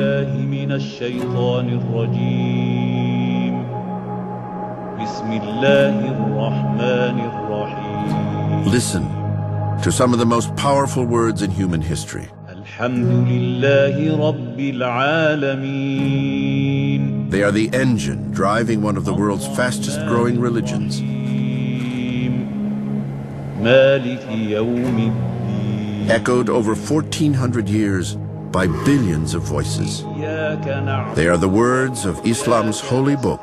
بالله من الشيطان الرجيم بسم الله الرحمن الرحيم. Listen to some of the most powerful words in human history. الحمد لله رب العالمين. They are the engine driving one of the world's fastest growing religions. مالك يوم الدين. Echoed over 1400 years by billions of voices. They are the words of Islam's holy book,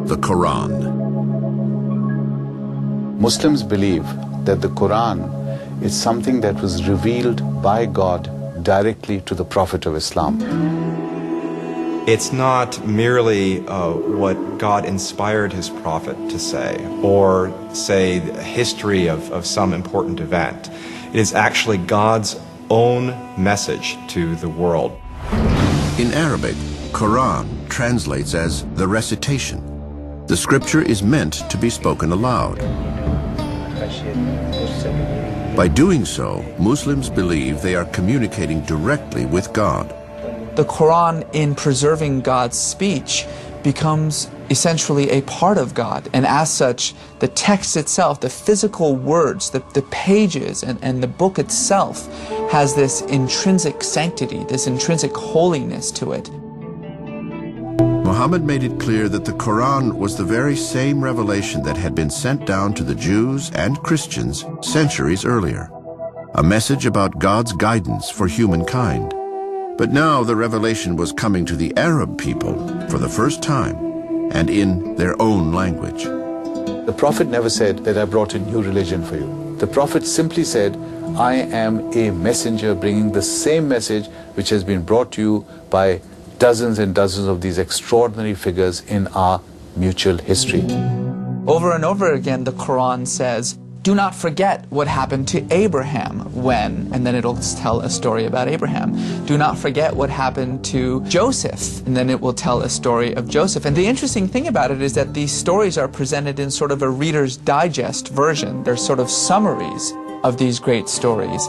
the Quran. Muslims believe that the Quran is something that was revealed by God directly to the Prophet of Islam. It's not merely what God inspired his prophet to say, or say the history of some important event. It is actually God's own message to the world. In Arabic, Quran translates as the recitation. The scripture is meant to be spoken aloud. By doing so, Muslims believe they are communicating directly with God. The Quran, in preserving God's speech, becomes essentially a part of God. And as such, the text itself, the physical words, the pages, and the book itself has this intrinsic sanctity, this intrinsic holiness to it. Muhammad made it clear that the Quran was the very same revelation that had been sent down to the Jews and Christians centuries earlier, a message about God's guidance for humankind. But now the revelation was coming to the Arab people for the first time, and in their own language. The Prophet never said that I brought a new religion for you. The Prophet simply said, I am a messenger bringing the same message which has been brought to you by dozens and dozens of these extraordinary figures in our mutual history. Over and over again, the Quran says, do not forget what happened to Abraham when, and then it'll tell a story about Abraham. Do not forget what happened to Joseph, and then it will tell a story of Joseph. And the interesting thing about it is that these stories are presented in sort of a Reader's Digest version. They're sort of summaries of these great stories.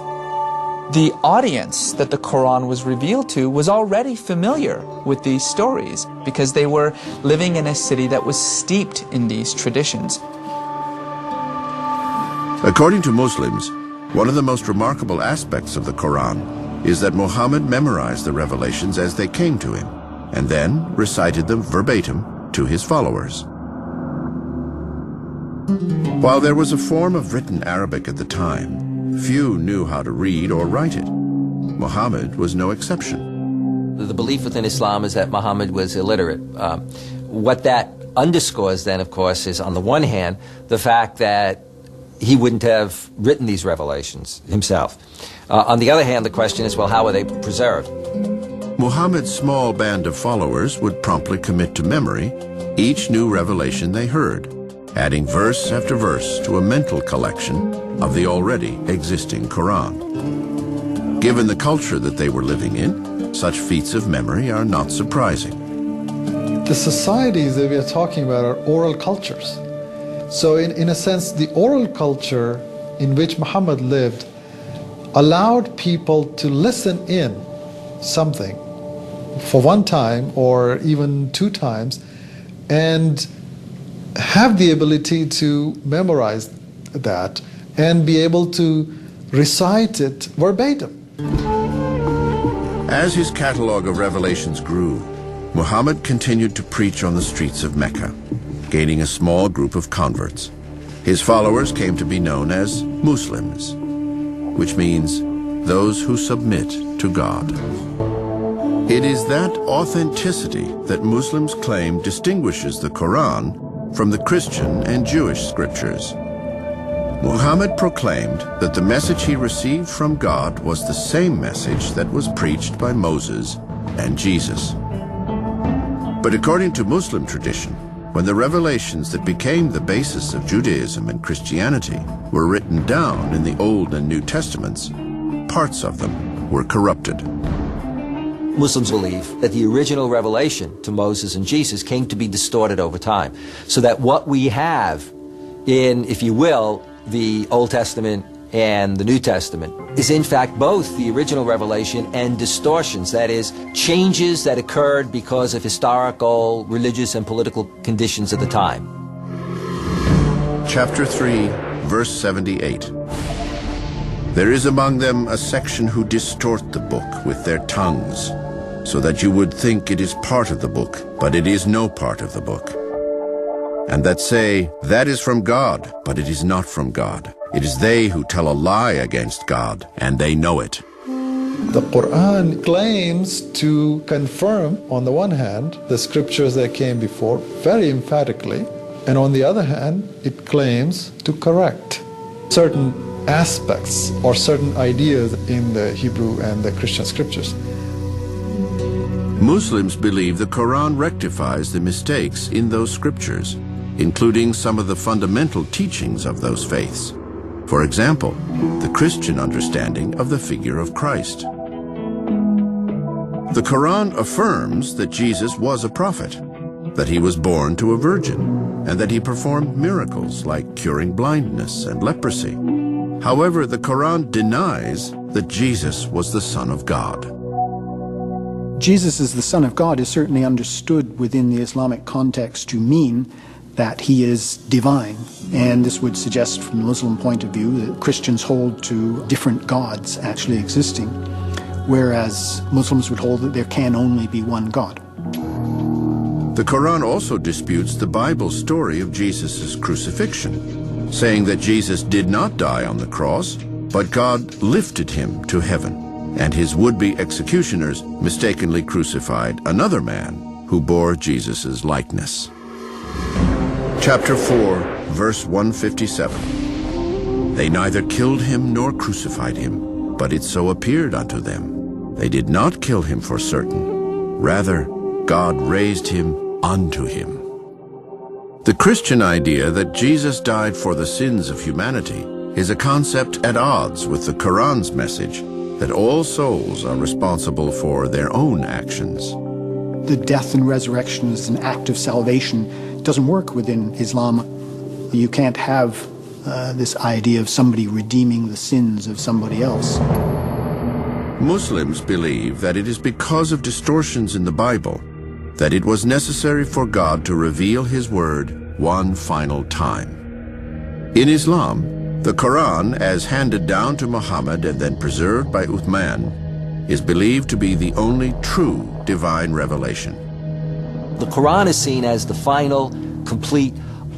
The audience that the Quran was revealed to was already familiar with these stories because they were living in a city that was steeped in these traditions. According to Muslims, one of the most remarkable aspects of the Quran is that Muhammad memorized the revelations as they came to him, and then recited them verbatim to his followers. While there was a form of written Arabic at the time, few knew how to read or write it. Muhammad was no exception. The belief within Islam is that Muhammad was illiterate. What that underscores then, of course, is on the one hand, the fact that he wouldn't have written these revelations himself. On the other hand, the question is, well, how were they preserved? Muhammad's small band of followers would promptly commit to memory each new revelation they heard, adding verse after verse to a mental collection of the already existing Quran. Given the culture that they were living in, such feats of memory are not surprising. The societies that we are talking about are oral cultures. So in a sense, the oral culture in which Muhammad lived allowed people to listen in something for one time or even two times and have the ability to memorize that and be able to recite it verbatim. As his catalog of revelations grew, Muhammad continued to preach on the streets of Mecca, gaining a small group of converts. His followers came to be known as Muslims, which means those who submit to God. It is that authenticity that Muslims claim distinguishes the Quran from the Christian and Jewish scriptures. Muhammad proclaimed that the message he received from God was the same message that was preached by Moses and Jesus. But according to Muslim tradition, when the revelations that became the basis of Judaism and Christianity were written down in the Old and New Testaments, parts of them were corrupted. Muslims believe that the original revelation to Moses and Jesus came to be distorted over time, so that what we have in, if you will, the Old Testament and the New Testament is in fact both the original revelation and distortions, that is, changes that occurred because of historical, religious, and political conditions at the time. Chapter 3, verse 78. There is among them a section who distort the book with their tongues, so that you would think it is part of the book, but it is no part of the book. And that say, that is from God, but it is not from God. It is they who tell a lie against God, and they know it. The Quran claims to confirm, on the one hand, the scriptures that came before very emphatically, and on the other hand, it claims to correct certain aspects or certain ideas in the Hebrew and the Christian scriptures. Muslims believe the Quran rectifies the mistakes in those scriptures, including some of the fundamental teachings of those faiths. For example, the Christian understanding of the figure of Christ. The Quran affirms that Jesus was a prophet, that he was born to a virgin, and that he performed miracles like curing blindness and leprosy. However, the Quran denies that Jesus was the Son of God. Jesus as the Son of God is certainly understood within the Islamic context to mean that he is divine. And this would suggest from the Muslim point of view that Christians hold to different gods actually existing, whereas Muslims would hold that there can only be one God. The Quran also disputes the Bible story of Jesus' crucifixion, saying that Jesus did not die on the cross, but God lifted him to heaven, and his would-be executioners mistakenly crucified another man who bore Jesus' likeness. Chapter 4, verse 157. They neither killed him nor crucified him, but it so appeared unto them. They did not kill him for certain. Rather, God raised him unto him. The Christian idea that Jesus died for the sins of humanity is a concept at odds with the Quran's message that all souls are responsible for their own actions. The death and resurrection is an act of salvation. It doesn't work within Islam. You can't have this idea of somebody redeeming the sins of somebody else. Muslims believe that it is because of distortions in the Bible that it was necessary for God to reveal his word one final time. In Islam, the Quran, as handed down to Muhammad and then preserved by Uthman, is believed to be the only true divine revelation. The Quran is seen as the final, complete,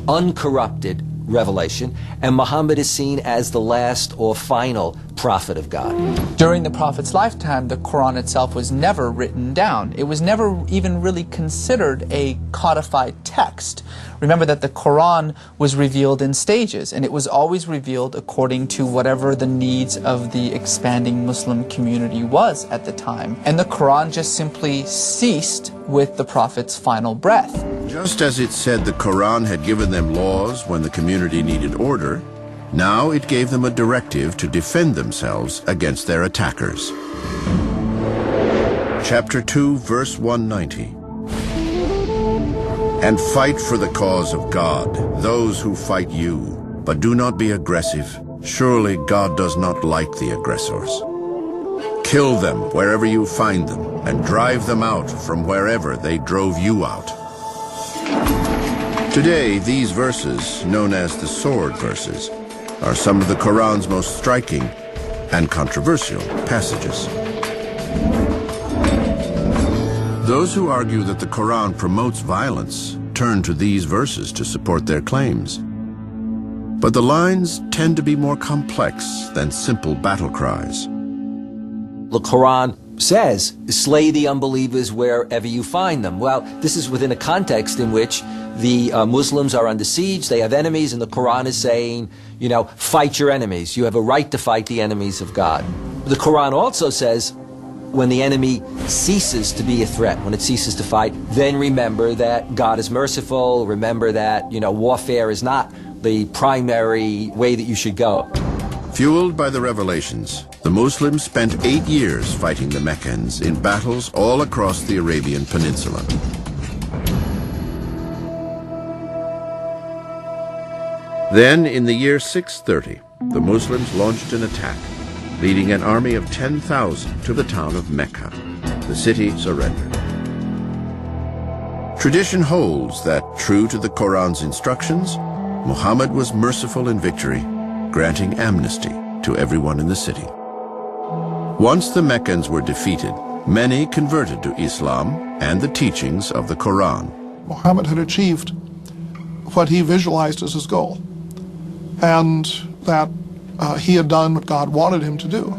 uncorrupted revelation, and Muhammad is seen as the last or final prophet of God. During the Prophet's lifetime, the Quran itself was never written down. It was never even really considered a codified text. Remember that the Quran was revealed in stages, and it was always revealed according to whatever the needs of the expanding Muslim community was at the time. And the Quran just simply ceased with the Prophet's final breath. Just as it said the Quran had given them laws when the community needed order, now it gave them a directive to defend themselves against their attackers. Chapter 2, verse 190. And fight for the cause of God, those who fight you, but do not be aggressive. Surely God does not like the aggressors. Kill them wherever you find them, and drive them out from wherever they drove you out. Today, these verses, known as the sword verses, are some of the Quran's most striking and controversial passages. Those who argue that the Quran promotes violence turn to these verses to support their claims. But the lines tend to be more complex than simple battle cries. The Quran says, slay the unbelievers wherever you find them. Well, this is within a context in which the Muslims are under siege, they have enemies, and the Quran is saying, you know, fight your enemies. You have a right to fight the enemies of God. The Quran also says, when the enemy ceases to be a threat, when it ceases to fight, then remember that God is merciful, remember that, you know, warfare is not the primary way that you should go. Fueled by the revelations, the Muslims spent 8 years fighting the Meccans in battles all across the Arabian Peninsula. Then, in the year 630, the Muslims launched an attack, leading an army of 10,000 to the town of Mecca. The city surrendered. Tradition holds that, true to the Quran's instructions, Muhammad was merciful in victory, granting amnesty to everyone in the city. Once the Meccans were defeated, many converted to Islam and the teachings of the Quran. Muhammad had achieved what he visualized as his goal, and that he had done what God wanted him to do.